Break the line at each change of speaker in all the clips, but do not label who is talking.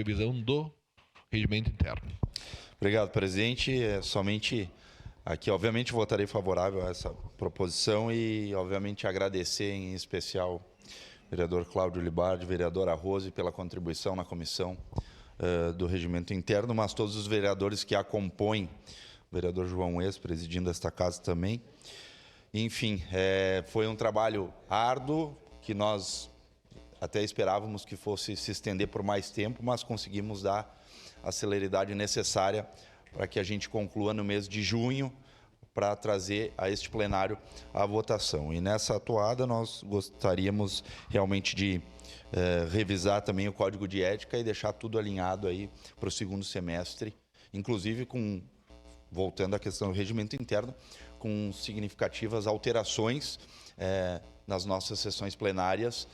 revisão do regimento interno.
Obrigado, presidente. Somente aqui, obviamente, votarei favorável a essa proposição e, obviamente, agradecer em especial o vereador Cláudio Libardi, vereadora Rose, pela contribuição na comissão do regimento interno, mas todos os vereadores que a compõem, o vereador João Ex, presidindo esta casa também. Enfim, foi um trabalho árduo, que nós até esperávamos que fosse se estender por mais tempo, mas conseguimos dar a celeridade necessária para que a gente conclua no mês de junho, para trazer a este plenário a votação. E nessa atuada nós gostaríamos realmente de revisar também o Código de Ética e deixar tudo alinhado aí para o segundo semestre, inclusive voltando à questão do regimento interno, com significativas alterações nas nossas sessões plenárias,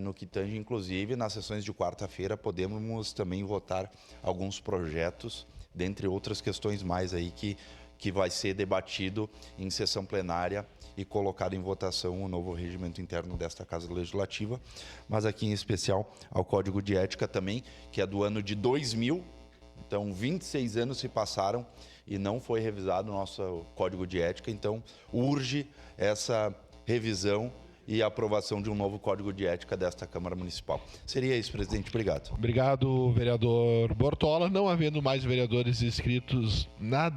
no que tange, inclusive, nas sessões de quarta-feira, podemos também votar alguns projetos, dentre outras questões mais aí que vai ser debatido em sessão plenária e colocado em votação o novo regimento interno desta Casa Legislativa, mas aqui em especial ao Código de Ética também, que é do ano de 2000, então 26 anos se passaram e não foi revisado o nosso Código de Ética, então urge essa revisão e a aprovação de um novo Código de Ética desta Câmara Municipal. Seria isso, presidente. Obrigado.
Obrigado, vereador Bortola. Não havendo mais vereadores inscritos na